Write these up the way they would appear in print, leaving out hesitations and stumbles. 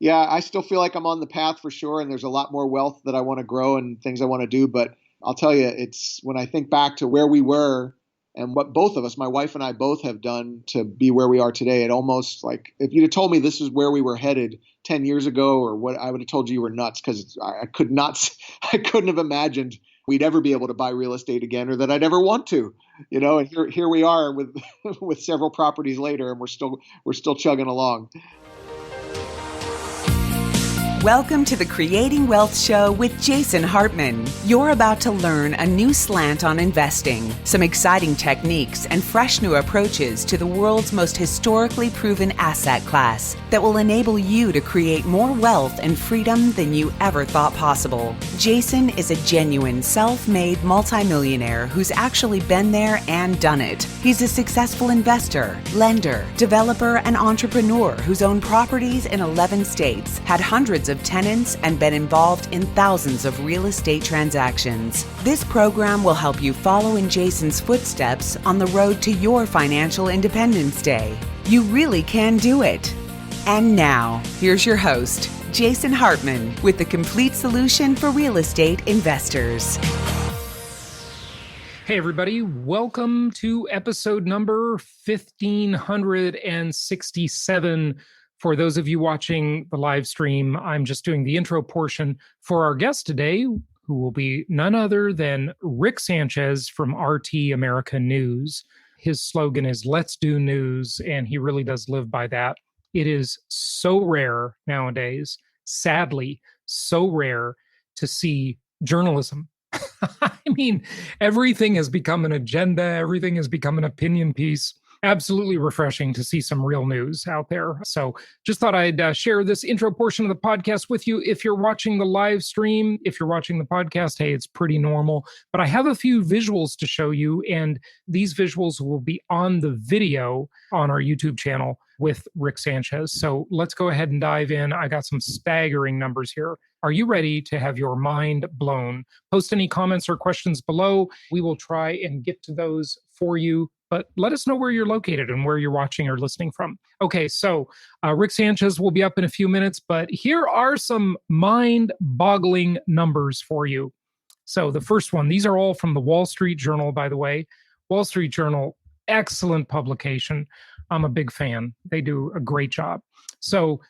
Yeah, I still feel like I'm on the path for sure, and there's a lot more wealth that I want to grow and things I want to do. But I'll tell you, it's when I think back to where we were and what both of us, my wife and I both have done to be where we are today, it almost like if you'd have told me this is where we were headed 10 years ago or what, I would have told you were nuts because I could not, I couldn't have imagined we'd ever be able to buy real estate again or that I'd ever want to, and here we are with, with several properties later and we're still chugging along. Welcome to the Creating Wealth Show with Jason Hartman. You're about to learn a new slant on investing, some exciting techniques, and fresh new approaches to the world's most historically proven asset class that will enable you to create more wealth and freedom than you ever thought possible. Jason is a genuine self-made multimillionaire who's actually been there and done it. He's a successful investor, lender, developer, and entrepreneur who's owned properties in 11 states, had hundreds of tenants, and been involved in thousands of real estate transactions. This program will help you follow in Jason's footsteps on the road to your financial independence day. You really can do it. And now, here's your host, Jason Hartman, with the complete solution for real estate investors. Hey, everybody. Welcome to episode number 1567. For those of you watching the live stream, I'm just doing the intro portion for our guest today, who will be none other than Rick Sanchez from RT America News. His slogan is "Let's do news," and he really does live by that. It is so rare nowadays, sadly, so rare to see journalism. I mean, everything has become an agenda. Everything has become an opinion piece. Absolutely refreshing to see some real news out there. So just thought I'd share this intro portion of the podcast with you. If you're watching the live stream, if you're watching the podcast, hey, it's pretty normal. But I have a few visuals to show you, and these visuals will be on the video on our YouTube channel with Rick Sanchez. So let's go ahead and dive in. I got some staggering numbers here. Are you ready to have your mind blown? Post any comments or questions below. We will try and get to those for you. But let us know where you're located and where you're watching or listening from. Okay, so Rick Sanchez will be up in a few minutes, but here are some mind-boggling numbers for you. So the first one, these are all from the Wall Street Journal, by the way. Wall Street Journal, excellent publication. I'm a big fan. They do a great job. So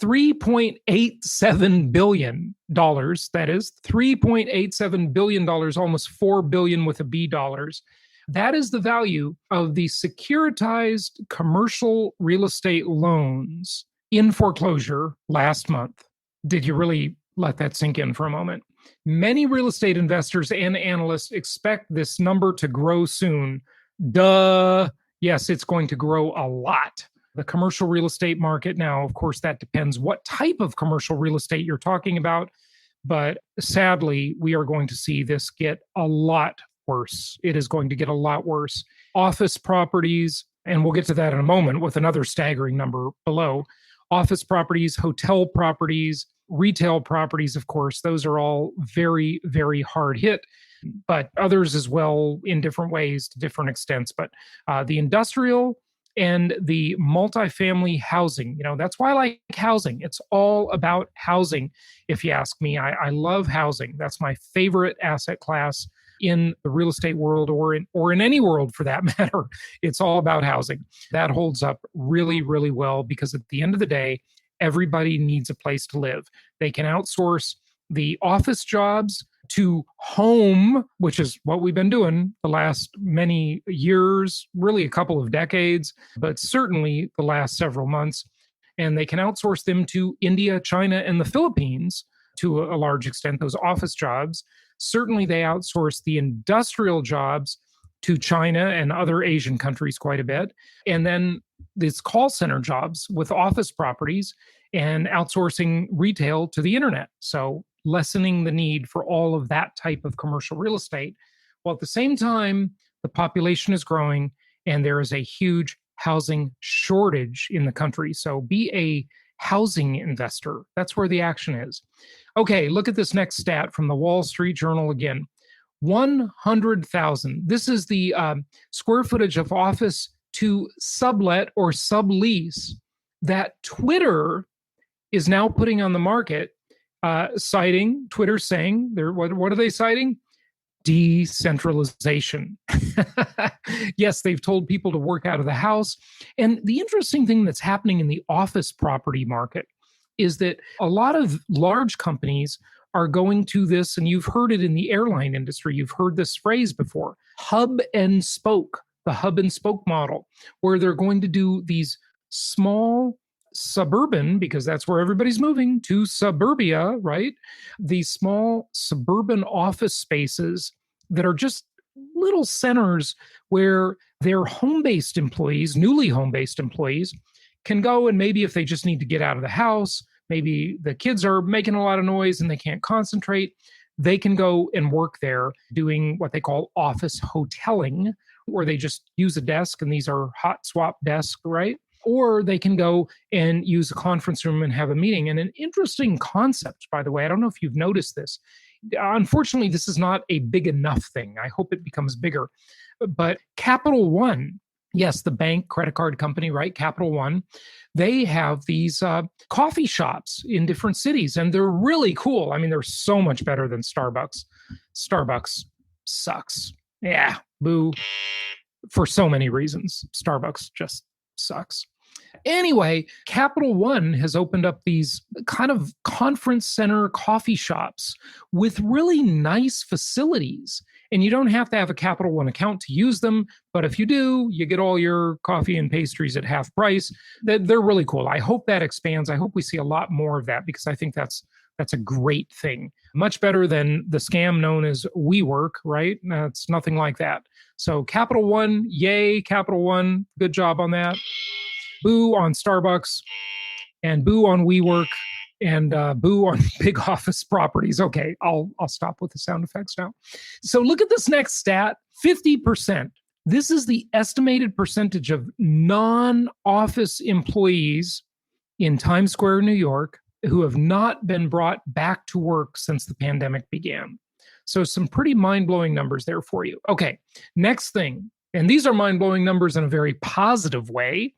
$3.87 billion, that is $3.87 billion, almost $4 billion with a B dollars. That is the value of the securitized commercial real estate loans in foreclosure last month. Did you really let that sink in for a moment? Many real estate investors and analysts expect this number to grow soon. Duh. Yes, it's going to grow a lot. The commercial real estate market now, of course, that depends what type of commercial real estate you're talking about. But sadly, we are going to see this get a lot worse. It is going to get a lot worse. Office properties, and we'll get to that in a moment with another staggering number below. Office properties, hotel properties, retail properties, of course, those are all very, very hard hit, but others as well in different ways to different extents. But the industrial and the multifamily housing, that's why I like housing. It's all about housing, if you ask me. I love housing. That's my favorite asset class in the real estate world or in any world for that matter. It's all about housing. That holds up really, really well because at the end of the day, everybody needs a place to live. They can outsource the office jobs to home, which is what we've been doing the last many years, really a couple of decades, but certainly the last several months. And they can outsource them to India, China, and the Philippines to a large extent, those office jobs. Certainly, they outsource the industrial jobs to China and other Asian countries quite a bit. And then these call center jobs with office properties and outsourcing retail to the internet. So lessening the need for all of that type of commercial real estate. While at the same time, the population is growing and there is a huge housing shortage in the country. So be a housing investor. That's where the action is. Okay, look at this next stat from the Wall Street Journal again. 100,000. This is the square footage of office to sublet or sublease that Twitter is now putting on the market, citing, Twitter saying, what are they citing? Decentralization. Yes, they've told people to work out of the house. And the interesting thing that's happening in the office property market is that a lot of large companies are going to this, and you've heard it in the airline industry. You've heard this phrase before, hub and spoke, the hub and spoke model, where they're going to do these small suburban, because that's where everybody's moving to suburbia, right? These small suburban office spaces that are just little centers where their home-based employees, newly home-based employees, can go, and maybe if they just need to get out of the house, maybe the kids are making a lot of noise and they can't concentrate, they can go and work there doing what they call office hoteling, where they just use a desk, and these are hot swap desks, right? Or they can go and use a conference room and have a meeting. And an interesting concept, by the way, I don't know if you've noticed this. Unfortunately, this is not a big enough thing. I hope it becomes bigger. But Capital One, yes, the bank credit card company, right? Capital One, they have these coffee shops in different cities, and they're really cool. I mean, they're so much better than Starbucks. Starbucks sucks. Yeah, boo. For so many reasons. Starbucks just sucks. Anyway, Capital One has opened up these kind of conference center coffee shops with really nice facilities. And you don't have to have a Capital One account to use them. But if you do, you get all your coffee and pastries at half price. They're really cool. I hope that expands. I hope we see a lot more of that, because I think that's a great thing. Much better than the scam known as WeWork, right? It's nothing like that. So Capital One, yay, Capital One. Good job on that. Boo on Starbucks, and boo on WeWork, and boo on big office properties. Okay, I'll stop with the sound effects now. So look at this next stat, 50%. This is the estimated percentage of non-office employees in Times Square, New York, who have not been brought back to work since the pandemic began. So some pretty mind-blowing numbers there for you. Okay, next thing, and these are mind-blowing numbers in a very positive way.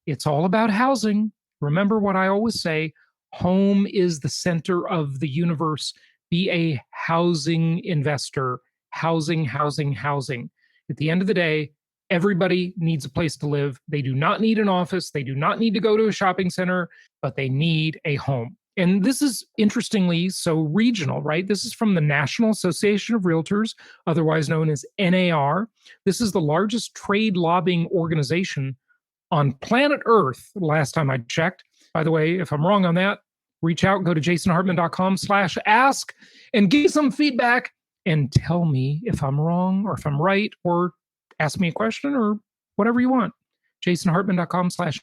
It's all about housing. Remember what I always say, home is the center of the universe. Be a housing investor. Housing, housing, housing. At the end of the day, everybody needs a place to live. They do not need an office. They do not need to go to a shopping center, but they need a home. And this is interestingly so regional, right? This is from the National Association of Realtors, otherwise known as NAR. This is the largest trade lobbying organization on planet Earth, last time I checked. By the way, if I'm wrong on that, reach out, go to jasonhartman.com/ask and give some feedback and tell me if I'm wrong or if I'm right, or ask me a question or whatever you want. jasonhartman.com/ask.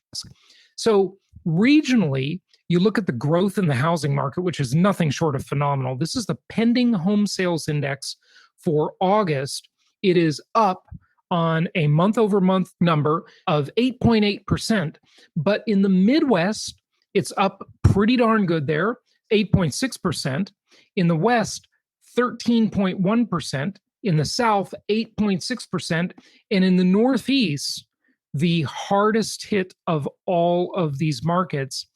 So regionally, you look at the growth in the housing market, which is nothing short of phenomenal. This is the pending home sales index for August. It is up on a month-over-month number of 8.8%. But in the Midwest, it's up pretty darn good there, 8.6%. In the West, 13.1%. In the South, 8.6%. And in the Northeast, the hardest hit of all of these markets,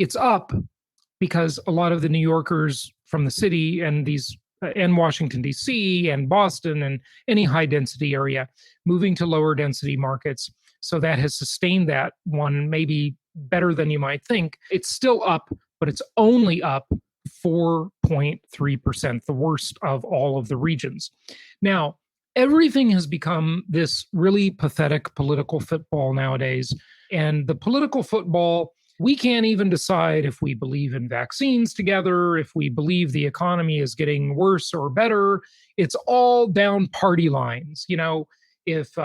it's up because a lot of the New Yorkers from the city and Washington, D.C. and Boston and any high density area moving to lower density markets. So that has sustained that one maybe better than you might think. It's still up, but it's only up 4.3%, the worst of all of the regions. Now, everything has become this really pathetic political football nowadays. And the political football, we can't even decide if we believe in vaccines together, if we believe the economy is getting worse or better. It's all down party lines. You know, if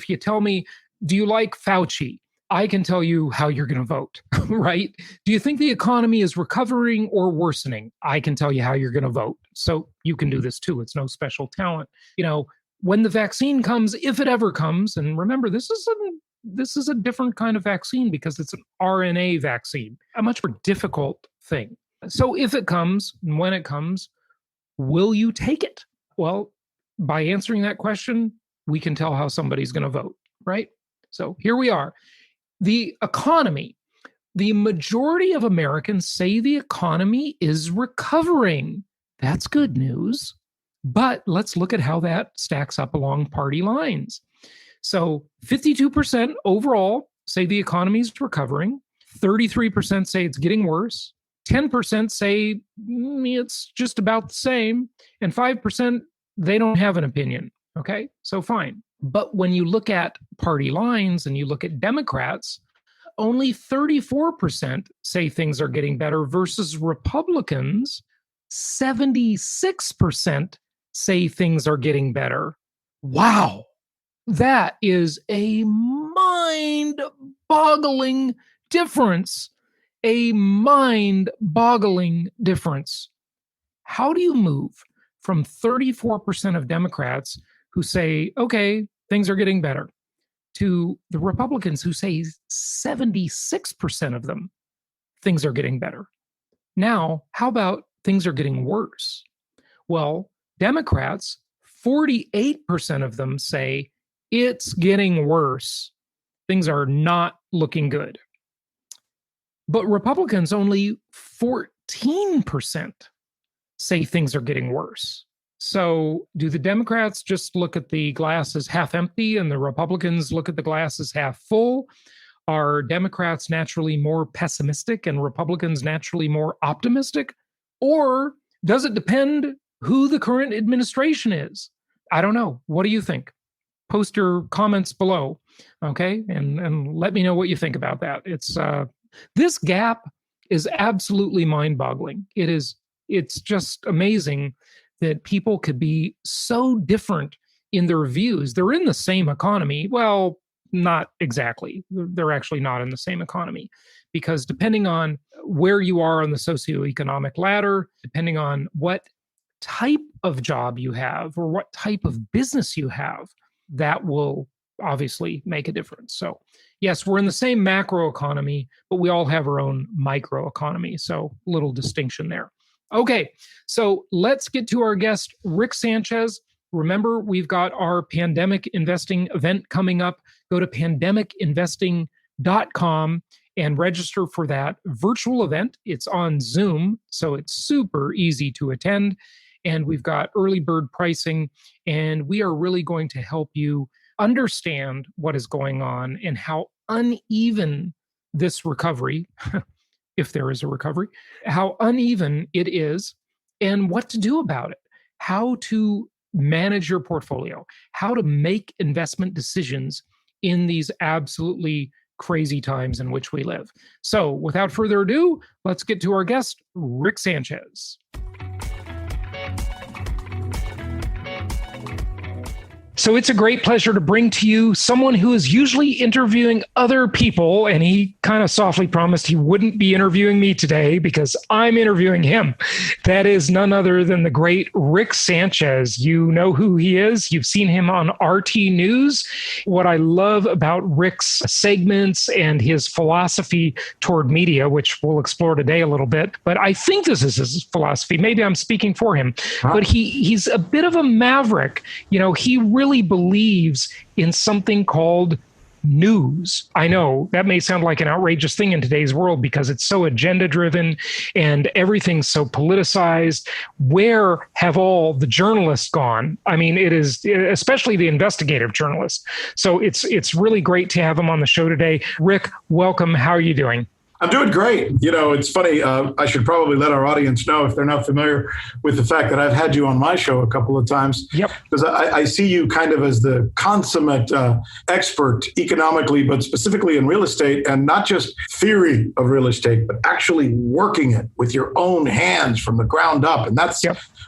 you tell me, do you like Fauci? I can tell you how you're going to vote, right? Do you think the economy is recovering or worsening? I can tell you how you're going to vote. So you can do this too. It's no special talent. You know, when the vaccine comes, if it ever comes, and remember, this is a different kind of vaccine because it's an RNA vaccine, a much more difficult thing. So if it comes and when it comes, will you take it? Well, by answering that question, we can tell how somebody's going to vote, right? So here we are. The economy, the majority of Americans say the economy is recovering. That's good news. But let's look at how that stacks up along party lines. So 52% overall say the economy is recovering. 33% say it's getting worse. 10% say it's just about the same. And 5%, they don't have an opinion. Okay, so fine. But when you look at party lines and you look at Democrats, only 34% say things are getting better versus Republicans, 76% say things are getting better. Wow. That is a mind-boggling difference. A mind-boggling difference. How do you move from 34% of Democrats who say, okay, things are getting better, to the Republicans who say 76% of them, things are getting better? Now, how about things are getting worse? Well, Democrats, 48% of them say it's getting worse. Things are not looking good. But Republicans, only 14% say things are getting worse. So do the Democrats just look at the glass as half empty and the Republicans look at the glass as half full? Are Democrats naturally more pessimistic and Republicans naturally more optimistic? Or does it depend who the current administration is? I don't know. What do you think? Post your comments below, okay? And let me know what you think about that. This gap is absolutely mind-boggling. It's just amazing that people could be so different in their views. They're in the same economy. Well, not exactly. They're actually not in the same economy, because depending on where you are on the socioeconomic ladder, depending on what type of job you have or what type of business you have, that will obviously make a difference. So yes, we're in the same macro economy, but we all have our own micro economy. So little distinction there. Okay, so let's get to our guest, Rick Sanchez. Remember, we've got our pandemic investing event coming up. Go to pandemicinvesting.com and register for that virtual event. It's on Zoom, so it's super easy to attend. And we've got early bird pricing, and we are really going to help you understand what is going on and how uneven this recovery, if there is a recovery, how uneven it is and what to do about it, how to manage your portfolio, how to make investment decisions in these absolutely crazy times in which we live. So without further ado, let's get to our guest, Rick Sanchez. So it's a great pleasure to bring to you someone who is usually interviewing other people, and he kind of softly promised he wouldn't be interviewing me today because I'm interviewing him. That is none other than the great Rick Sanchez. You know who he is. You've seen him on RT News. What I love about Rick's segments and his philosophy toward media, which we'll explore today a little bit, but I think this is his philosophy. Maybe I'm speaking for him, but he's a bit of a maverick. You know, he really believes in something called news. I know that may sound like an outrageous thing in today's world because it's so agenda driven and everything's so politicized. Where have all the journalists gone? I mean, it is especially the investigative journalists. So it's really great to have him on the show today. Rick, welcome. How are you doing? I'm doing great. You know, it's funny. I should probably let our audience know if they're not familiar with the fact that I've had you on my show a couple of times. Yep. Because I see you kind of as the consummate expert economically, but specifically in real estate, and not just theory of real estate, but actually working it with your own hands from the ground up. And that's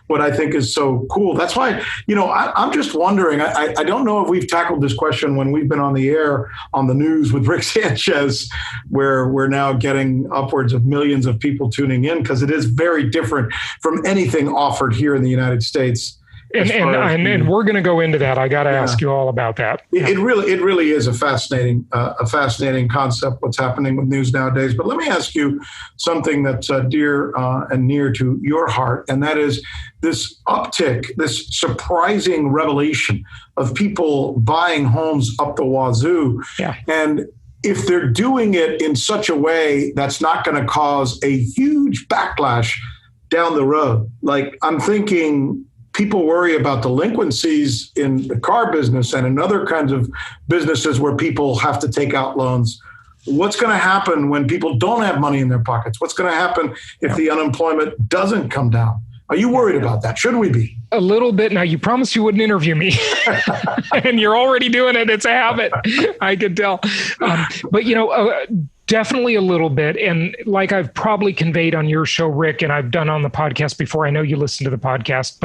what I think is so cool. That's why, you know, I'm just wondering, I don't know if we've tackled this question when we've been on the air on the news with Rick Sanchez, where we're now getting upwards of millions of people tuning in, because it is very different from anything offered here in the United States. And we're going to go into that. I got to ask you all about that. It really is a fascinating concept, what's happening with news nowadays. But let me ask you something that's dear and near to your heart, and that is this uptick, this surprising revelation of people buying homes up the wazoo. Yeah. And if they're doing it in such a way that's not going to cause a huge backlash down the road. Like, I'm thinking people worry about delinquencies in the car business and in other kinds of businesses where people have to take out loans. What's going to happen when people don't have money in their pockets? What's going to happen if the unemployment doesn't come down? Are you worried about that? Should we be? A little bit. Now, you promised you wouldn't interview me, and you're already doing it. It's a habit. I can tell. But, definitely a little bit. And like I've probably conveyed on your show, Rick, and I've done on the podcast before. I know you listen to the podcast,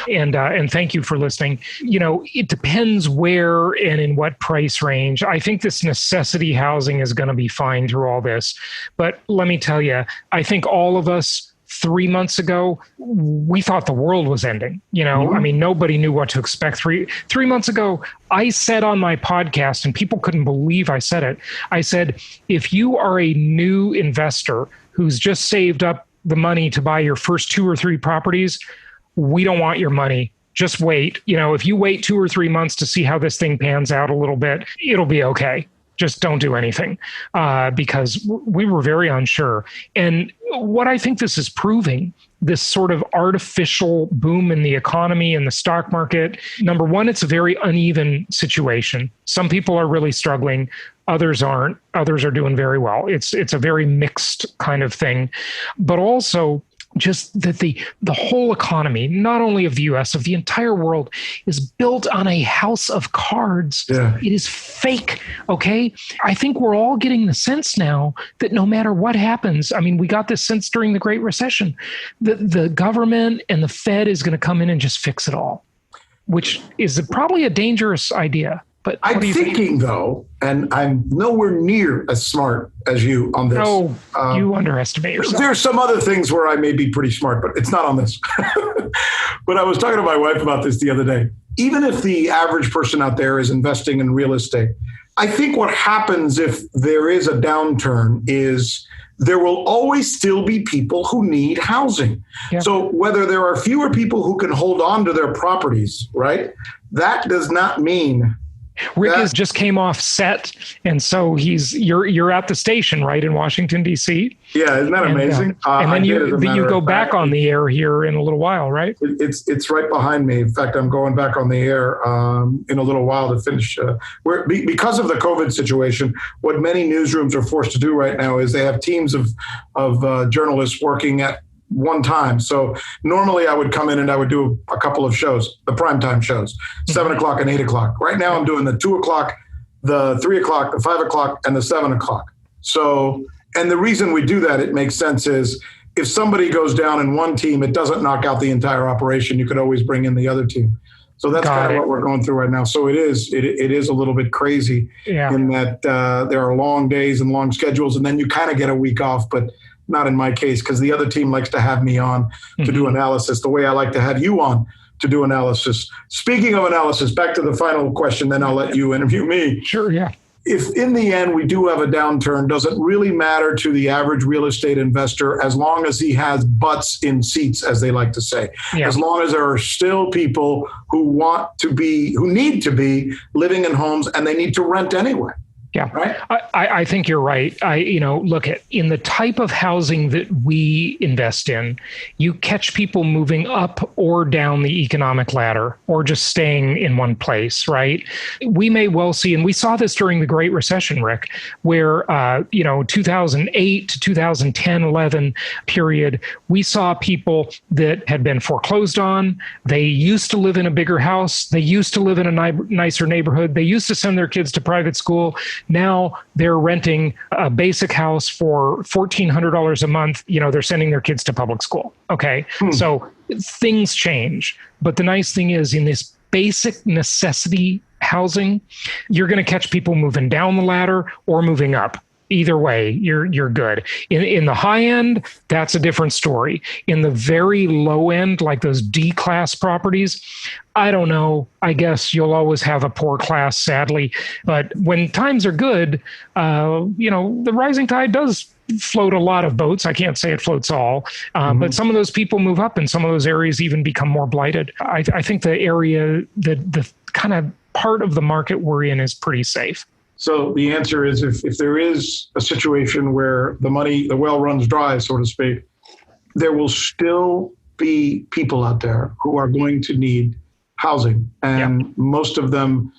and thank you for listening. It depends where and in what price range. I think this necessity housing is going to be fine through all this. But let me tell you, I think all of us 3 months ago, we thought the world was ending. I mean, nobody knew what to expect. Three months ago, I said on my podcast, and people couldn't believe I said it. I said, if you are a new investor who's just saved up the money to buy your first 2 or 3 properties, we don't want your money. Just wait. If you wait 2 or 3 months to see how this thing pans out a little bit, it'll be okay. Just don't do anything because we were very unsure. And what I think this is proving, this sort of artificial boom in the economy and the stock market, number one, it's a very uneven situation. Some people are really struggling. Others aren't. Others are doing very well. It's a very mixed kind of thing. But also, just that the whole economy, not only of the US, of the entire world, is built on a house of cards. Yeah. It is fake, okay? I think we're all getting the sense now that no matter what happens, I mean, we got this sense during the Great Recession, the government and the Fed is going to come in and just fix it all, which is probably a dangerous idea. But I'm thinking, though, and I'm nowhere near as smart as you on this. No, you underestimate yourself. There's some other things where I may be pretty smart, but it's not on this. But I was talking to my wife about this the other day. Even if the average person out there is investing in real estate, I think what happens if there is a downturn is there will always still be people who need housing. Yeah. So whether there are fewer people who can hold on to their properties, right, that does not mean... Rick just came off set, and so you're at the station, right, in Washington, D.C.? Yeah, isn't that amazing? And then you go back on the air here in a little while, right? It's right behind me. In fact, I'm going back on the air in a little while to finish. Because of the COVID situation, what many newsrooms are forced to do right now is they have teams of journalists working at one time. So normally I would come in and I would do a couple of shows, the primetime shows, 7 o'clock and 8 o'clock. Right now I'm doing the 2 o'clock, the 3 o'clock, the 5 o'clock, and the 7 o'clock. So, and the reason we do that, it makes sense, is if somebody goes down in one team, it doesn't knock out the entire operation. You could always bring in the other team. So that's kind of what we're going through right now. So it is a little bit crazy in that there are long days and long schedules, and then you kind of get a week off, but not in my case, because the other team likes to have me on to do analysis the way I like to have you on to do analysis. Speaking of analysis, back to the final question, then I'll let you interview me. Sure, yeah. If in the end we do have a downturn, does it really matter to the average real estate investor as long as he has butts in seats, as they like to say? Yeah. As long as there are still people who need to be living in homes and they need to rent anyway. Yeah, right. I think you're right. Look in the type of housing that we invest in, you catch people moving up or down the economic ladder or just staying in one place, right? We may well see, and we saw this during the Great Recession, Rick, where, 2008 to 2010, 11 period, we saw people that had been foreclosed on. They used to live in a bigger house. They used to live in a nicer neighborhood. They used to send their kids to private school. Now they're renting a basic house for $1,400 a month. They're sending their kids to public school. Okay. So things change. But the nice thing is, in this basic necessity housing, you're going to catch people moving down the ladder or moving up. Either way, you're good. In the high end, that's a different story. In the very low end, like those D-class properties, I don't know. I guess you'll always have a poor class, sadly. But when times are good, the rising tide does float a lot of boats. I can't say it floats all, but some of those people move up, and some of those areas even become more blighted. I think the area, the kind of part of the market we're in, is pretty safe. So the answer is if there is a situation where the well runs dry, so to speak, there will still be people out there who are going to need housing. And most of them,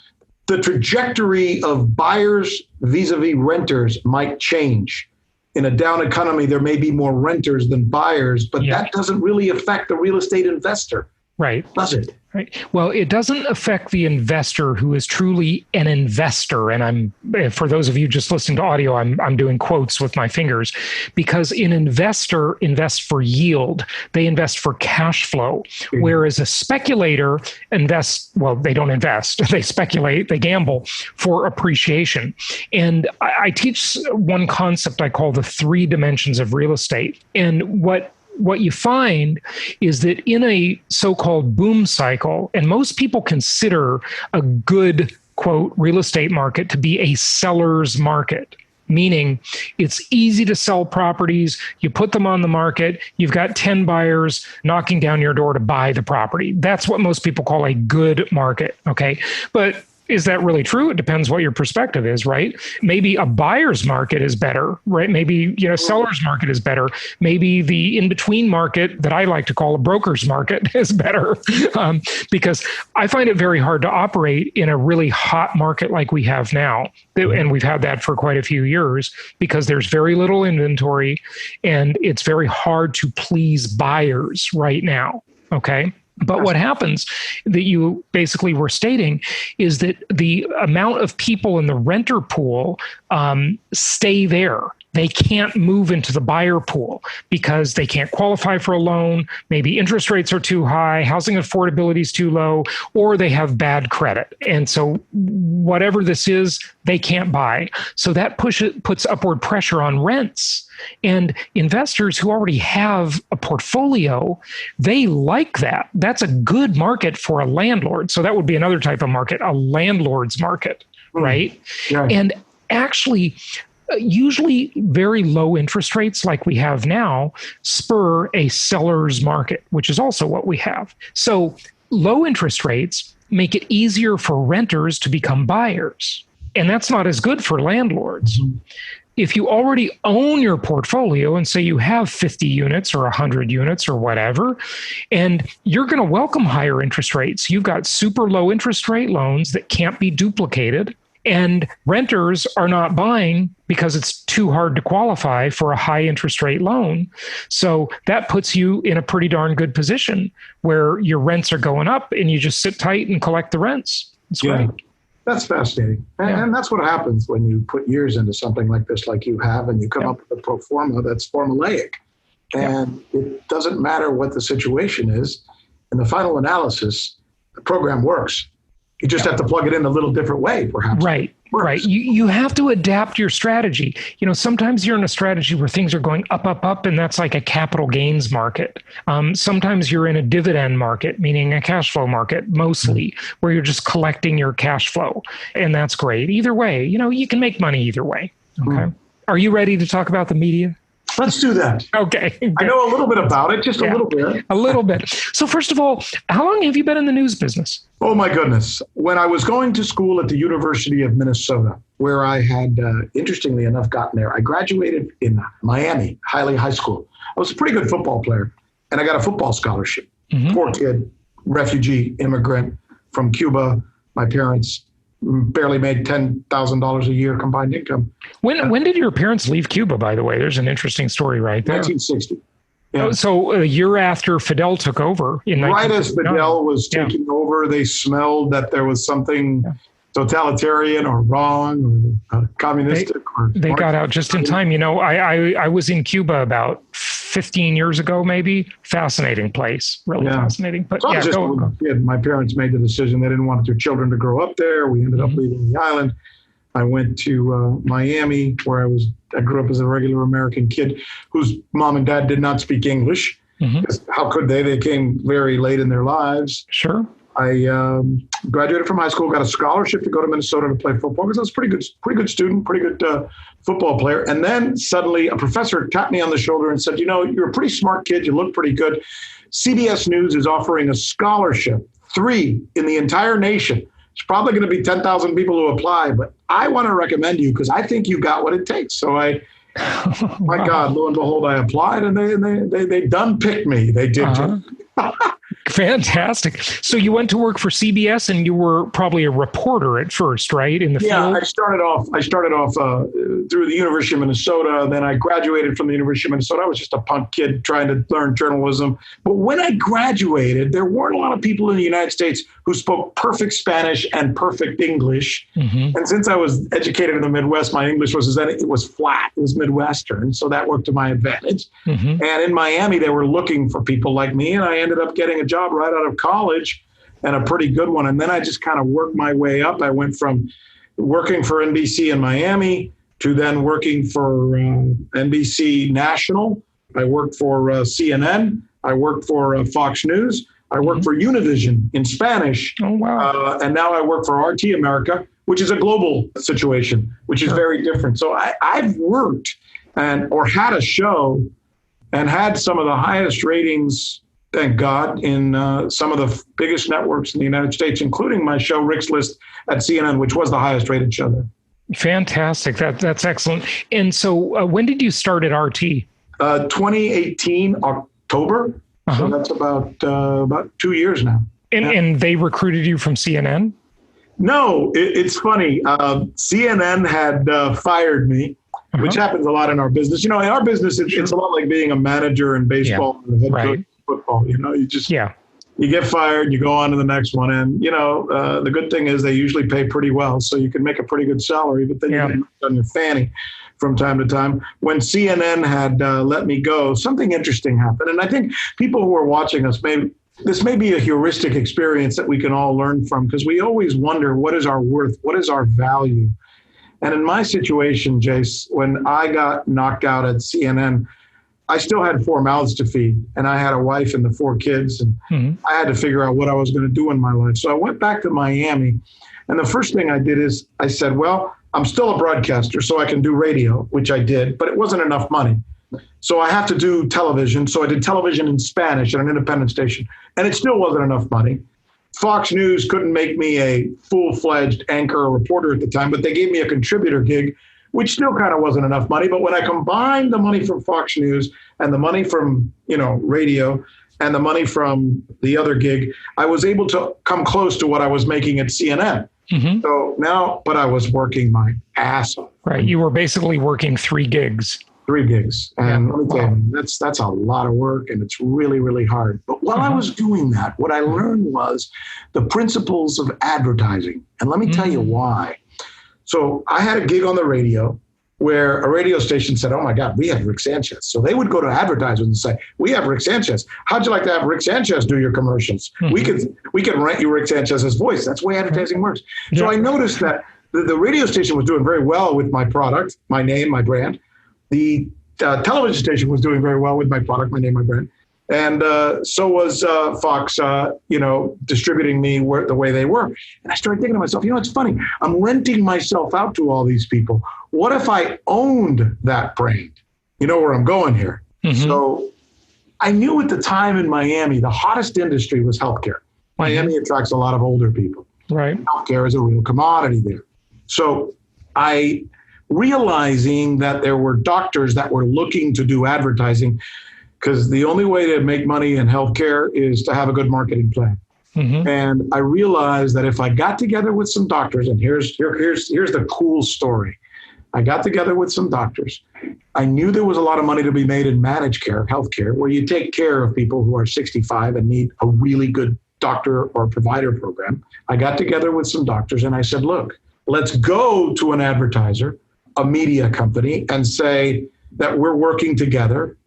the trajectory of buyers vis-a-vis renters might change. In a down economy, there may be more renters than buyers, but that doesn't really affect the real estate investor. Right. Does it? Right. Well, it doesn't affect the investor who is truly an investor. And for those of you just listening to audio, I'm doing quotes with my fingers, because an investor invests for yield. They invest for cash flow. Whereas a speculator invests, well, they don't invest, they speculate, they gamble for appreciation. And I teach one concept I call the 3 dimensions of real estate. And what you find is that in a so-called boom cycle, and most people consider a good, quote, real estate market to be a seller's market, meaning it's easy to sell properties. You put them on the market. You've got 10 buyers knocking down your door to buy the property. That's what most people call a good market, okay? But is that really true? It depends what your perspective is, right? Maybe a buyer's market is better, right? Maybe, seller's market is better. Maybe the in-between market that I like to call a broker's market is better, because I find it very hard to operate in a really hot market like we have now. And we've had that for quite a few years because there's very little inventory and it's very hard to please buyers right now, okay? But what happens that you basically were stating is that the amount of people in the renter pool stay there. They can't move into the buyer pool because they can't qualify for a loan. Maybe interest rates are too high, housing affordability is too low, or they have bad credit. And so whatever this is, they can't buy. So that puts upward pressure on rents. And investors who already have a portfolio, they like that. That's a good market for a landlord. So that would be another type of market, a landlord's market, right? Yeah. And actually, usually very low interest rates like we have now spur a seller's market, which is also what we have. So low interest rates make it easier for renters to become buyers. And that's not as good for landlords. Mm-hmm. If you already own your portfolio and say you have 50 units or 100 units or whatever, and you're going to welcome higher interest rates, you've got super low interest rate loans that can't be duplicated, and renters are not buying because it's too hard to qualify for a high interest rate loan. So that puts you in a pretty darn good position where your rents are going up and you just sit tight and collect the rents. It's great. That's fascinating. And that's what happens when you put years into something like this, like you have, and you come up with a pro forma that's formulaic. And it doesn't matter what the situation is. In the final analysis, the program works. You just have to plug it in a little different way, perhaps. Right. You have to adapt your strategy. Sometimes you're in a strategy where things are going up, and that's like a capital gains market. Sometimes you're in a dividend market, meaning a cash flow market, mostly, where you're just collecting your cash flow. And that's great. Either way, you can make money either way. Okay. Are you ready to talk about the media? Let's do that. Okay. I know a little bit about it, just a little bit. A little bit. So first of all, how long have you been in the news business? Oh, my goodness. When I was going to school at the University of Minnesota, where I had, interestingly enough, gotten there, I graduated in Miami, High School. I was a pretty good football player, and I got a football scholarship. Mm-hmm. Poor kid, refugee, immigrant from Cuba. My parents barely made $10,000 a year combined income. When did your parents leave Cuba, by the way? There's an interesting story right there. 1960. Yeah. So a year after Fidel took over in 1969. Right as Fidel was taking over, they smelled that there was something totalitarian or wrong or communistic. They got out just in time. I was in Cuba about 15 years ago, maybe. Fascinating place, really fascinating. But so my parents made the decision they didn't want their children to grow up there. We ended up leaving the island. I went to Miami, where I grew up as a regular American kid whose mom and dad did not speak English. Mm-hmm. How could they? They came very late in their lives. Sure. I graduated from high school, got a scholarship to go to Minnesota to play football because I was a pretty good student, pretty good football player. And then suddenly a professor tapped me on the shoulder and said, you're a pretty smart kid. You look pretty good. CBS News is offering a scholarship, 3 in the entire nation, It's probably going to be 10,000 people who apply, but I want to recommend you because I think you got what it takes. So my God, lo and behold, I applied and they done picked me. They did. Fantastic. So you went to work for CBS and you were probably a reporter at first, right? In the field? Yeah, I started off through the University of Minnesota. Then I graduated from the University of Minnesota. I was just a punk kid trying to learn journalism. But when I graduated, there weren't a lot of people in the United States who spoke perfect Spanish and perfect English. Mm-hmm. And since I was educated in the Midwest, my English was flat. It was Midwestern. So that worked to my advantage. Mm-hmm. And in Miami, they were looking for people like me. And I ended up getting a job right out of college, and a pretty good one. And then I just kind of worked my way up. I went from working for NBC in Miami to then working for NBC National. I worked for CNN. I worked for Fox News. I worked for Univision in Spanish. Oh, wow. And now I work for RT America, which is a global situation, which is very different. So I've worked or had a show and had some of the highest ratings, thank God, in some of the biggest networks in the United States, including my show, Rick's List at CNN, which was the highest rated show there. Fantastic. That's excellent. And so when did you start at RT? 2018, October. So that's about 2 years now. And they recruited you from CNN? No, it's funny. CNN had fired me, which happens a lot in our business. You know, in our business, it's a lot like being a manager in baseball or head coach in football. You know, you just you get fired, you go on to the next one. And, you know, the good thing is they usually pay pretty well. So you can make a pretty good salary, but then you get on your fanny from time to time. When CNN had let me go, something interesting happened. And I think people who are watching us, this may be a heuristic experience that we can all learn from, because we always wonder, what is our worth? What is our value? And in my situation, Jace, when I got knocked out at CNN, I still had 4 mouths to feed, and I had a wife and the 4 kids, and I had to figure out what I was going to do in my life. So I went back to Miami, and the first thing I did is I said, well, I'm still a broadcaster, so I can do radio, which I did, but it wasn't enough money. So I have to do television. So I did television in Spanish at an independent station, and it still wasn't enough money. Fox News couldn't make me a full-fledged anchor or reporter at the time, but they gave me a contributor gig, which still kind of wasn't enough money. But when I combined the money from Fox News and the money from, radio and the money from the other gig, I was able to come close to what I was making at CNN. Mm-hmm. So now, but I was working my ass off. Right. You were basically working 3 gigs. 3 gigs. And let me tell you, that's a lot of work, and it's really, really hard. But while I was doing that, what I learned was the principles of advertising. And let me tell you why. So I had a gig on the radio where a radio station said, oh my God, we have Rick Sanchez. So they would go to advertisers and say, we have Rick Sanchez. How'd you like to have Rick Sanchez do your commercials? We could rent you Rick Sanchez's voice. That's the way advertising works. So I noticed that the radio station was doing very well with my product, my name, my brand. The television station was doing very well with my product, my name, my brand. And so was Fox, distributing me the way they were. And I started thinking to myself, it's funny. I'm renting myself out to all these people. What if I owned that brand? You know where I'm going here. Mm-hmm. So I knew at the time in Miami, the hottest industry was healthcare. Miami attracts a lot of older people. Right. Healthcare is a real commodity there. So realizing that there were doctors that were looking to do advertising, because the only way to make money in healthcare is to have a good marketing plan. Mm-hmm. And I realized that if I got together with some doctors, and here's the cool story. I got together with some doctors. I knew there was a lot of money to be made in managed care, healthcare, where you take care of people who are 65 and need a really good doctor or provider program. I got together with some doctors and I said, look, let's go to an advertiser, a media company, and say that we're working together.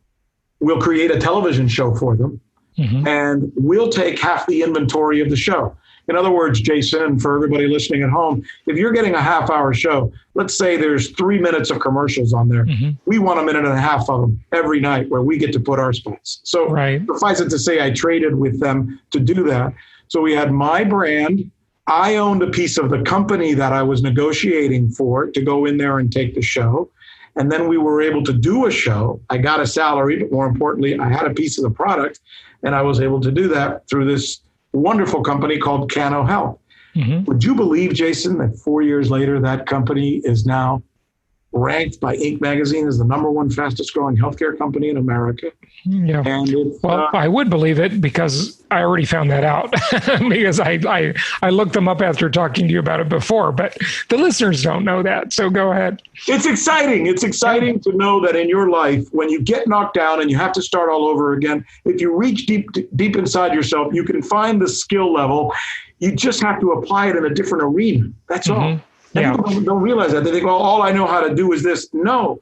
We'll create a television show for them, and we'll take half the inventory of the show. In other words, Jason, and for everybody listening at home, if you're getting a half-hour show, let's say there's 3 minutes of commercials on there. We want 1.5 minutes of them every night where we get to put our spots. So suffice it to say, I traded with them to do that. So we had my brand. I owned a piece of the company that I was negotiating for to go in there and take the show. And then we were able to do a show. I got a salary, but more importantly, I had a piece of the product, and I was able to do that through this wonderful company called Cano Health. Would you believe, Jason, that 4 years later, that company is now ranked by Inc. magazine as the #1 fastest growing healthcare company in America? Yeah. And I would believe it because I already found that out because I looked them up after talking to you about it before, but the listeners don't know that. So go ahead. It's exciting. It's exciting to know that in your life, when you get knocked down and you have to start all over again, if you reach deep inside yourself, you can find the skill level. You just have to apply it in a different arena. That's all. And people don't realize that. They think, well, all I know how to do is this. No,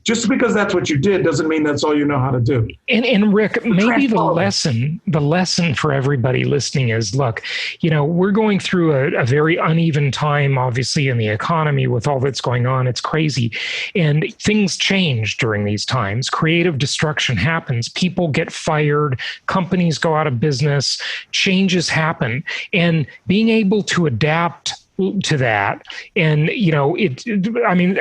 just because that's what you did doesn't mean that's all you know how to do. And Rick, maybe the lesson for everybody listening is, look, we're going through a very uneven time, obviously, in the economy with all that's going on. It's crazy. And things change during these times. Creative destruction happens. People get fired. Companies go out of business. Changes happen. And being able to adapt to that. And,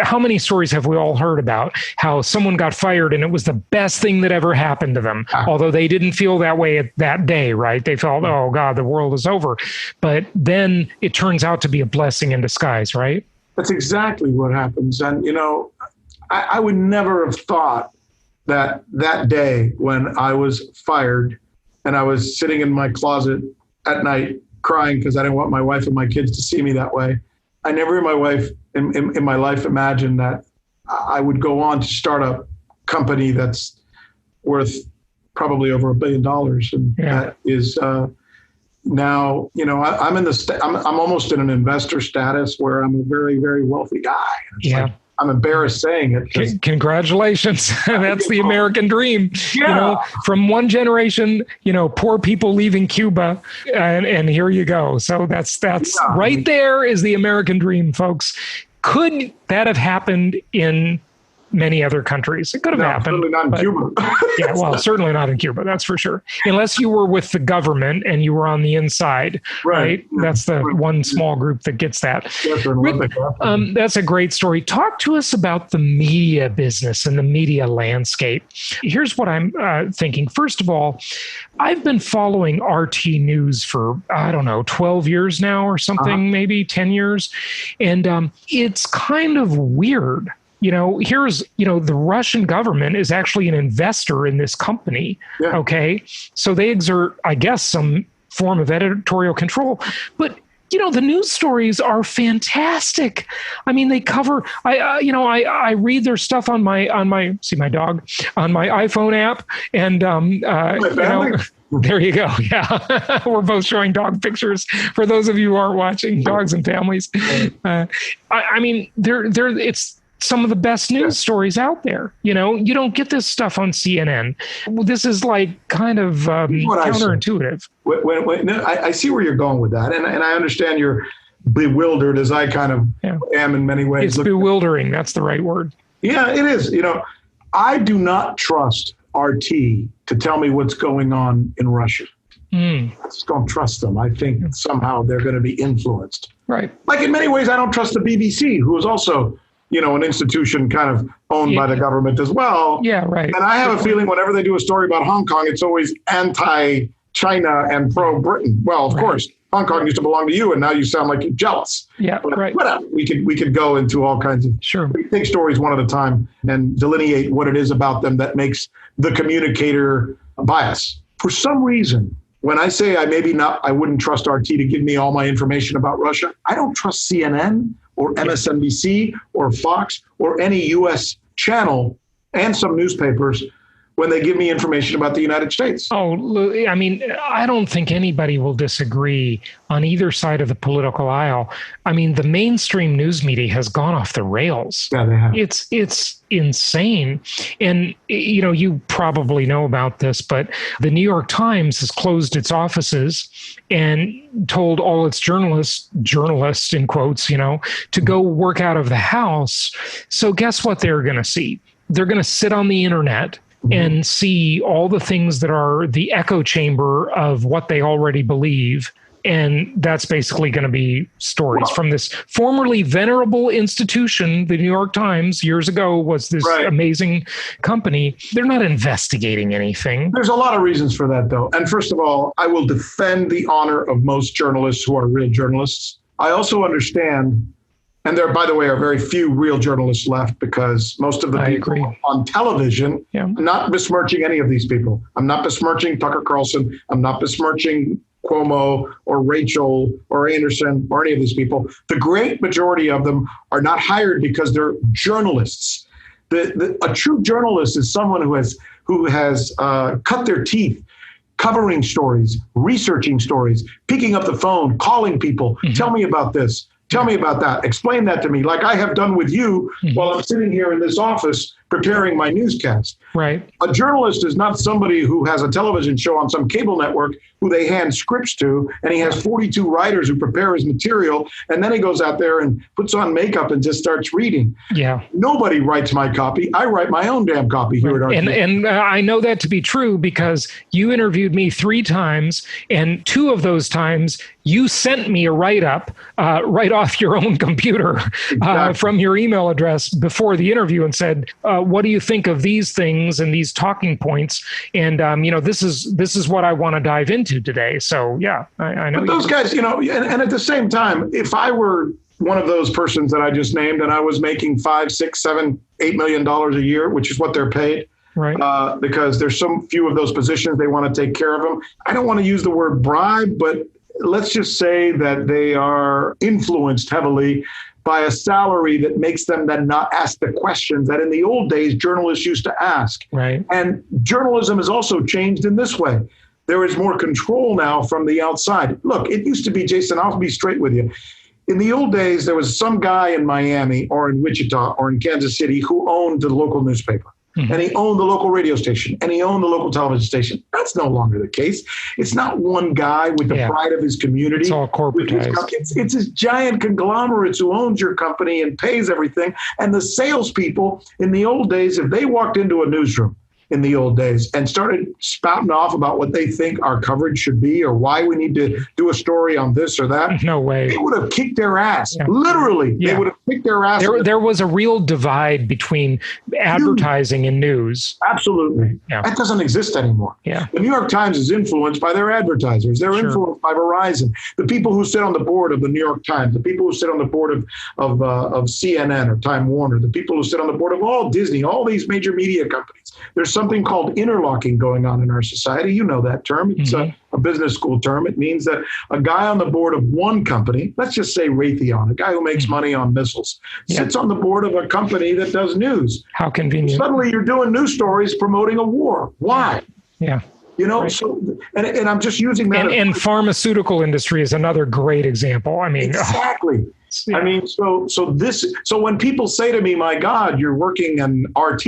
how many stories have we all heard about how someone got fired and it was the best thing that ever happened to them, although they didn't feel that way that day, right? They felt, oh God, the world is over. But then it turns out to be a blessing in disguise, right? That's exactly what happens. And, I would never have thought that day when I was fired and I was sitting in my closet at night crying because I didn't want my wife and my kids to see me that way. I never in my life imagined that I would go on to start a company that's worth probably over $1 billion. And that is now, I'm I'm almost in an investor status where I'm a very, very wealthy guy. I'm embarrassed saying it. Congratulations. That's the American dream. From one generation, poor people leaving Cuba and here you go. So that's right there is the American dream, folks. Could that have happened in many other countries? It could have happened. Certainly not in Cuba. Certainly not in Cuba. That's for sure. Unless you were with the government and you were on the inside, right? That's the one small group that gets that. Rick, that's a great story. Talk to us about the media business and the media landscape. Here's what I'm thinking. First of all, I've been following RT News for, 12 years now or something, maybe 10 years. And it's kind of weird. Here's, the Russian government is actually an investor in this company. Yeah. Okay. So they exert, I guess, some form of editorial control. But, the news stories are fantastic. I mean, they cover, I read their stuff on my, see my dog, on my iPhone app. And, there you go. Yeah. We're both showing dog pictures for those of you who aren't watching, dogs and families. It's some of the best news stories out there. You don't get this stuff on CNN. This is like kind of counterintuitive. I see where you're going with that. And I understand you're bewildered as I kind of am in many ways. It's bewildering. That's the right word. Yeah, it is. I do not trust RT to tell me what's going on in Russia. I just don't trust them. I think somehow they're going to be influenced. Right. Like in many ways, I don't trust the BBC, who is also an institution kind of owned by the government as well. Yeah, right. And I have a feeling whenever they do a story about Hong Kong, it's always anti-China and pro-Britain. Well, of course, Hong Kong used to belong to you, and now you sound like you're jealous. Yeah, but right. Whatever. We could go into all kinds of take stories one at a time and delineate what it is about them that makes the communicator bias. For some reason, when I say I wouldn't trust RT to give me all my information about Russia, I don't trust CNN or MSNBC or Fox or any U.S. channel and some newspapers when they give me information about the United States. I don't think anybody will disagree on either side of the political aisle. The mainstream news media has gone off the rails. Yeah, they have. It's insane. And, you probably know about this, but the New York Times has closed its offices and told all its journalists in quotes, to go work out of the house. So guess what they're going to see? They're going to sit on the internet and see all the things that are the echo chamber of what they already believe And that's basically going to be stories from this formerly venerable institution. The New York Times years ago was this amazing company. They're not investigating anything. There's a lot of reasons for that, though. And first of all, I will defend the honor of most journalists who are real journalists. I also understand, and there, by the way, are very few real journalists left, because most of the people on television, I'm not besmirching any of these people. I'm not besmirching Tucker Carlson. I'm not besmirching Cuomo or Rachel or Anderson or any of these people. The great majority of them are not hired because they're journalists. A true journalist is someone who has cut their teeth covering stories, researching stories, picking up the phone, calling people. Tell me about this. Tell me about that. Explain that to me, like I have done with you while I'm sitting here in this office preparing my newscast. Right. A journalist is not somebody who has a television show on some cable network who they hand scripts to, and he has 42 writers who prepare his material, and then he goes out there and puts on makeup and just starts reading. Yeah. Nobody writes my copy. I write my own damn copy here at RT. And I know that to be true because you interviewed me 3 times, and 2 of those times you sent me a write-up right off your own computer from your email address before the interview and said, what do you think of these things and these talking points? And, this is what I want to dive into today. So, yeah, I know. But those guys, and at the same time, if I were one of those persons that I just named and I was making $5, $6, $7, $8 million a year, which is what they're paid, right? Because there's so few of those positions, they want to take care of them. I don't want to use the word bribe, but let's just say that they are influenced heavily by a salary that makes them then not ask the questions that in the old days journalists used to ask. Right. And journalism has also changed in this way. There is more control now from the outside. Look, it used to be, Jason, I'll be straight with you. In the old days, there was some guy in Miami or in Wichita or in Kansas City who owned the local newspaper. And he owned the local radio station, and he owned the local television station. That's no longer the case. It's not one guy with the pride of his community. It's all corporatized. It's this giant conglomerate who owns your company and pays everything. And the salespeople in the old days, if they walked into a newsroom in the old days and started spouting off about what they think our coverage should be or why we need to do a story on this or that. No way. They would have kicked their ass. Yeah. Literally, they would have kicked their ass. There was a real divide between advertising and news. Absolutely. Yeah. That doesn't exist anymore. Yeah. The New York Times is influenced by their advertisers. They're influenced by Verizon. The people who sit on the board of the New York Times, the people who sit on the board of CNN or Time Warner, the people who sit on the board of all Disney, all these major media companies. There's something called interlocking going on in our society. You know that term. It's a business school term. It means that a guy on the board of one company, let's just say Raytheon, a guy who makes money on missiles, sits on the board of a company that does news. How convenient. Suddenly you're doing news stories promoting a war. Why? Yeah. So, and I'm just using that. And pharmaceutical industry is another great example. I mean, exactly. Yeah. I mean, so when people say to me, my God, you're working in RT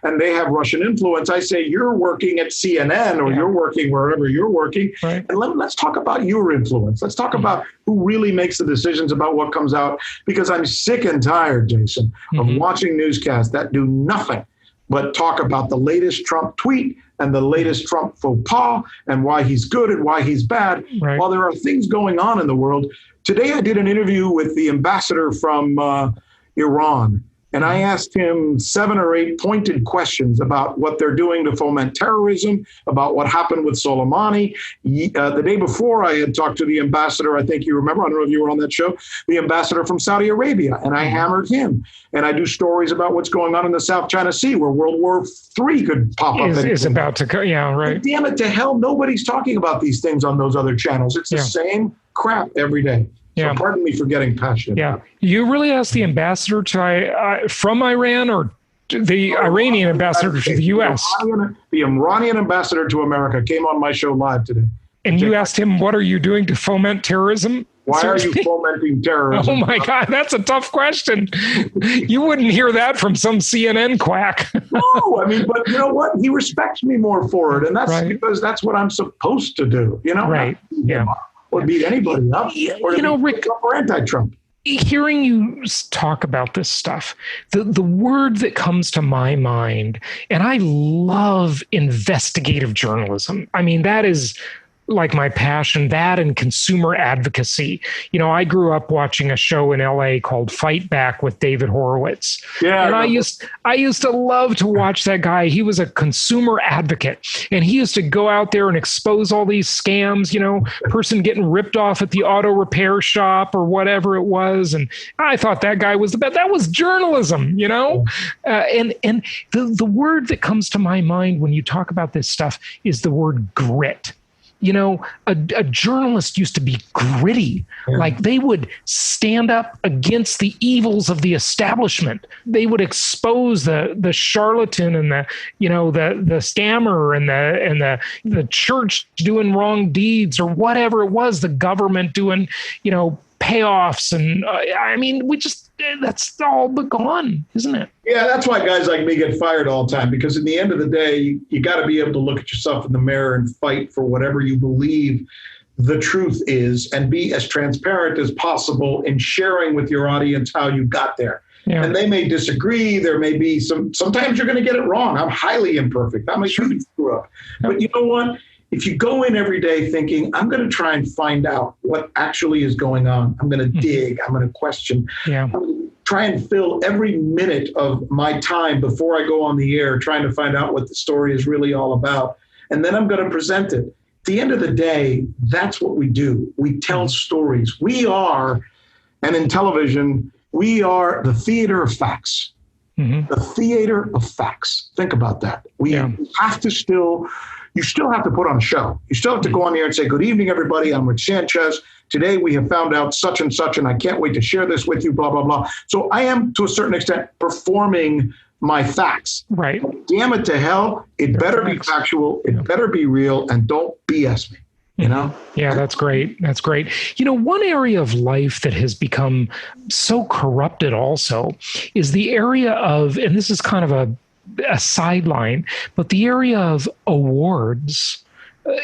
and they have Russian influence, I say, you're working at CNN or you're working wherever you're working. Right. And let's talk about your influence. Let's talk about who really makes the decisions about what comes out, because I'm sick and tired, Jason, of watching newscasts that do nothing but talk about the latest Trump tweet and the latest Trump faux pas and why he's good and why he's bad, while there are things going on in the world. Today, I did an interview with the ambassador from Iran, and I asked him 7 or 8 pointed questions about what they're doing to foment terrorism, about what happened with Soleimani. The day before, I had talked to the ambassador, I think you remember, I don't know if you were on that show, the ambassador from Saudi Arabia, and I hammered him. And I do stories about what's going on in the South China Sea, where World War III could pop up. Is about to go, right. But damn it to hell, nobody's talking about these things on those other channels. It's the same crap every day. So pardon me for getting passionate. Yeah. You really asked the ambassador from Iran or the Iranian ambassador to the U.S.? The Iranian ambassador to America came on my show live today. And you asked him, what are you doing to foment terrorism? Why are you fomenting terrorism? Oh, my God. That's a tough question. You wouldn't hear that from some CNN quack. No, I mean, but you know what? He respects me more for it. And that's because that's what I'm supposed to do. Right. Yeah. Or beat anybody up, or Rick, Trump or anti-Trump. Hearing you talk about this stuff, the word that comes to my mind, and I love investigative journalism. I mean, that is like my passion, that and consumer advocacy. You know, I grew up watching a show in LA called Fight Back with David Horowitz. Yeah. And I used to love to watch that guy. He was a consumer advocate, and he used to go out there and expose all these scams, you know, person getting ripped off at the auto repair shop or whatever it was. And I thought that guy was the best. That was journalism, you know? And the word that comes to my mind when you talk about this stuff is the word grit. You know, a journalist used to be gritty. Yeah. Like they would stand up against the evils of the establishment. They would expose the charlatan and the scammer and the church doing wrong deeds or whatever it was, the government doing, you know, payoffs. And I mean, that's all but gone, isn't it? Yeah, that's why guys like me get fired all the time, because in the end of the day, you got to be able to look at yourself in the mirror and fight for whatever you believe the truth is and be as transparent as possible in sharing with your audience how you got there. Yeah. And they may disagree. There may be sometimes you're going to get it wrong. I'm highly imperfect. I'm a huge screw up. Yeah. But you know what? If you go in every day thinking, I'm going to try and find out what actually is going on, I'm going to dig, I'm going to question, I'm going to try and fill every minute of my time before I go on the air trying to find out what the story is really all about. And then I'm going to present it. At the end of the day, that's what we do. We tell stories. We are, and in television, we are the theater of facts. Mm-hmm. The theater of facts. Think about that. We have to you still have to put on a show. You still have to go on the air and say, good evening, everybody. I'm Rich Sanchez. Today we have found out such and such, and I can't wait to share this with you, blah, blah, blah. So I am, to a certain extent, performing my facts. Right. But damn it to hell. It better be factual. It better be real. And don't BS me. You know? Yeah, that's great. That's great. You know, one area of life that has become so corrupted also is the area of, and this is kind of a sideline, but the area of awards,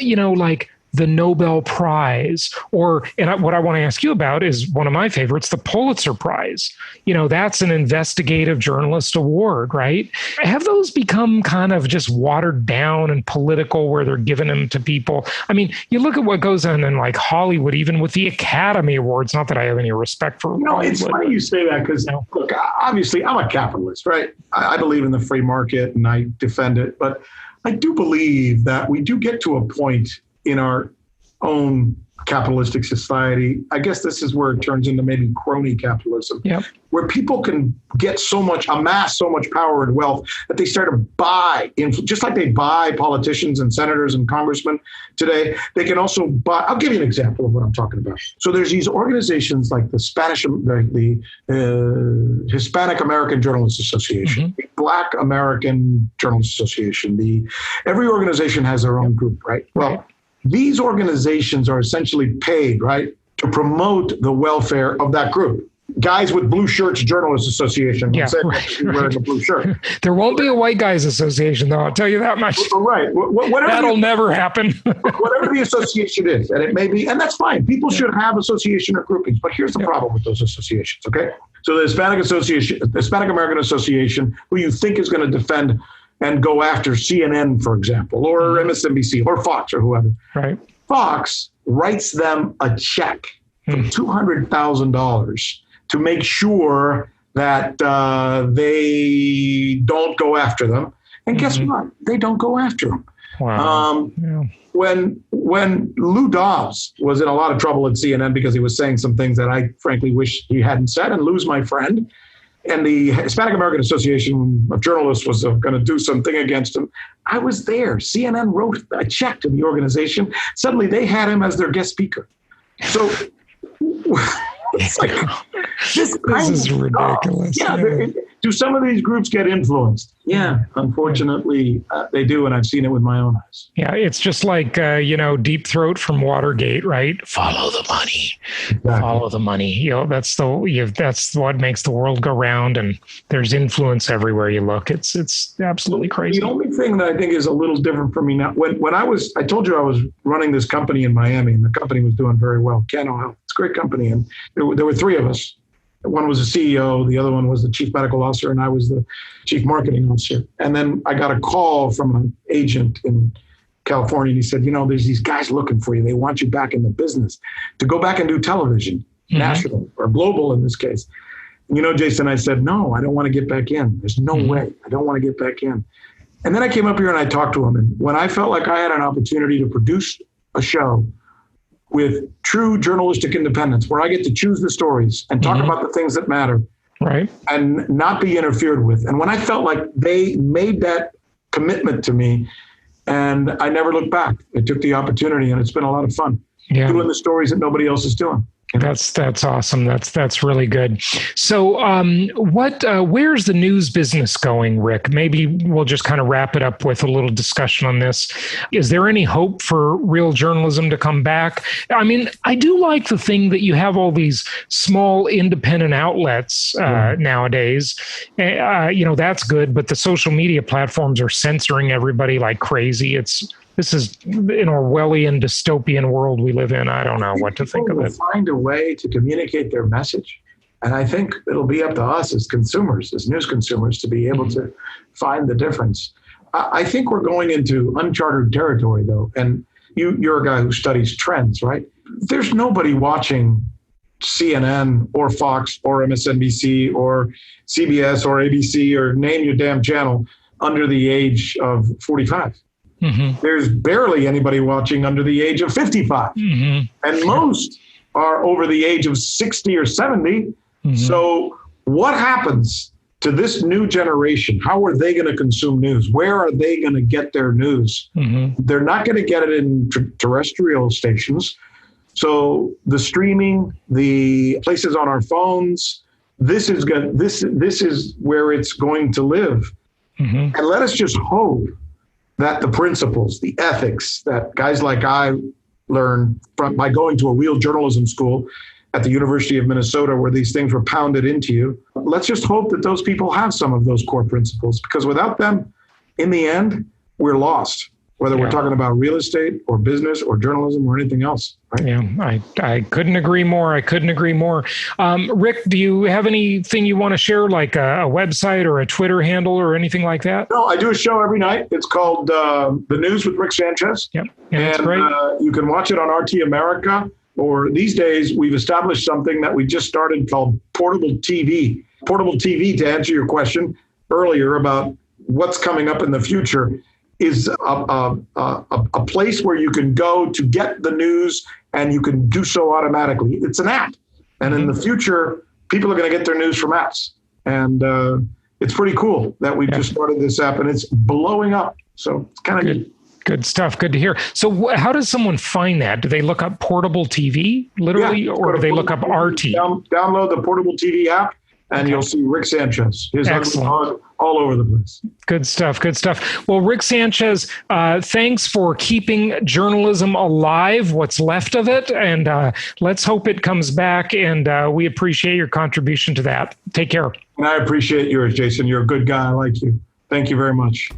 you know, like the Nobel Prize, what I want to ask you about is one of my favorites, the Pulitzer Prize. You know, that's an investigative journalist award, right? Have those become kind of just watered down and political where they're giving them to people? I mean, you look at what goes on in like Hollywood, even with the Academy Awards, not that I have any respect for Hollywood. It's funny you say that because, look, obviously I'm a capitalist, right? I believe in the free market and I defend it, but I do believe that we do get to a point in our own capitalistic society. I guess this is where it turns into maybe crony capitalism, where people can amass so much power and wealth that they start to buy, just like they buy politicians and senators and congressmen today, they can also buy. I'll give you an example of what I'm talking about. So there's these organizations like the Hispanic American Journalists Association, the Black American Journalists Association, every organization has their own group, right? Well, these organizations are essentially paid, right, to promote the welfare of that group. Guys with Blue Shirts Journalists Association. Wearing a blue shirt. There won't be a White Guys Association, though. I'll tell you that much. Right. That'll never happen. Whatever the association is, and it may be, and that's fine. People should have association or groupings. But here's the problem with those associations. Okay, so the Hispanic American Association, who you think is going to defend and go after CNN, for example, or MSNBC, or Fox, or whoever. Right. Fox writes them a check for $200,000 to make sure that they don't go after them. And guess what? They don't go after them. Wow. When Lou Dobbs was in a lot of trouble at CNN because he was saying some things that I frankly wish he hadn't said, and Lou's my friend, and the Hispanic American Association of Journalists was going to do something against him, I was there. CNN wrote a check to the organization. Suddenly they had him as their guest speaker. So it's like, this is ridiculous. Do some of these groups get influenced? Yeah, unfortunately, they do, and I've seen it with my own eyes. Yeah, it's just like, Deep Throat from Watergate, right? Follow the money. Exactly. Follow the money. That's what makes the world go round, and there's influence everywhere you look. It's absolutely crazy. The only thing that I think is a little different for me now, when I told you I was running this company in Miami, and the company was doing very well, Cano Health. It's a great company, and there were three of us. One was the CEO, the other one was the chief medical officer, and I was the chief marketing officer. And then I got a call from an agent in California, and he said, there's these guys looking for you. They want you back in the business to go back and do television, national or global in this case. Jason, I said, no, I don't want to get back in. There's no way. I don't want to get back in. And then I came up here and I talked to him. And when I felt like I had an opportunity to produce a show with true journalistic independence, where I get to choose the stories and talk about the things that matter, right, and not be interfered with. And when I felt like they made that commitment to me, and I never looked back. I took the opportunity, and it's been a lot of fun doing the stories that nobody else is doing. That's awesome. That's really good. So, where's the news business going, Rick? Maybe we'll just kind of wrap it up with a little discussion on this. Is there any hope for real journalism to come back? I mean, I do like the thing that you have all these small independent outlets nowadays. That's good. But the social media platforms are censoring everybody like crazy. This is an Orwellian dystopian world we live in. I don't know what to think of it. Find a way to communicate their message. And I think it'll be up to us as consumers, as news consumers, to be able to find the difference. I think we're going into uncharted territory, though. And you're a guy who studies trends, right? There's nobody watching CNN or Fox or MSNBC or CBS or ABC or name your damn channel under the age of 45. There's barely anybody watching under the age of 55. And most are over the age of 60 or 70. So what happens to this new generation? How are they going to consume news? Where are they going to get their news? They're not going to get it in terrestrial stations. So the streaming, the places on our phones, this is where it's going to live. And let us just hope that the principles, the ethics that guys like I learned by going to a real journalism school at the University of Minnesota, where these things were pounded into you, let's just hope that those people have some of those core principles, because without them, in the end, we're lost, whether we're talking about real estate or business or journalism or anything else. Right? Yeah, I couldn't agree more. Rick, do you have anything you want to share, like a website or a Twitter handle or anything like that? No, I do a show every night. It's called The News with Rick Sanchez. Yep. That's great. You can watch it on RT America, or these days we've established something that we just started called Portable TV. Portable TV, to answer your question earlier about what's coming up in the future, is a place where you can go to get the news, and you can do so automatically. It's an app. And in the future, people are going to get their news from apps. And it's pretty cool that we just started this app, and it's blowing up. So it's kind of good. Good stuff. Good to hear. So how does someone find that? Do they look up Portable TV, literally, or do they look up RT? Download the Portable TV app, and you'll see Rick Sanchez. His Excellent. All over the place. Good stuff. Good stuff. Well, Rick Sanchez, thanks for keeping journalism alive, what's left of it. And let's hope it comes back. And we appreciate your contribution to that. Take care. And I appreciate yours, Jason. You're a good guy. I like you. Thank you very much.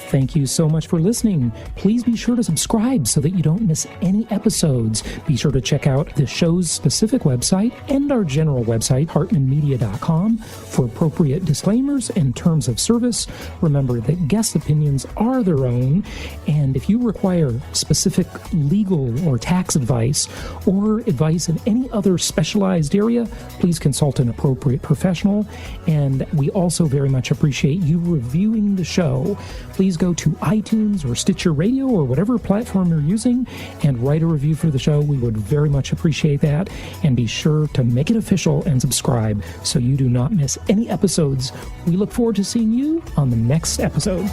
Thank you so much for listening. Please be sure to subscribe so that you don't miss any episodes. Be sure to check out the show's specific website and our general website, hartmanmedia.com, for appropriate disclaimers and terms of service. Remember that guest opinions are their own, and if you require specific legal or tax advice or advice in any other specialized area, please consult an appropriate professional. And we also very much appreciate you reviewing the show. Please go to iTunes or Stitcher Radio or whatever platform you're using and write a review for the show. We would very much appreciate that. And be sure to make it official and subscribe so you do not miss any episodes. We look forward to seeing you on the next episode.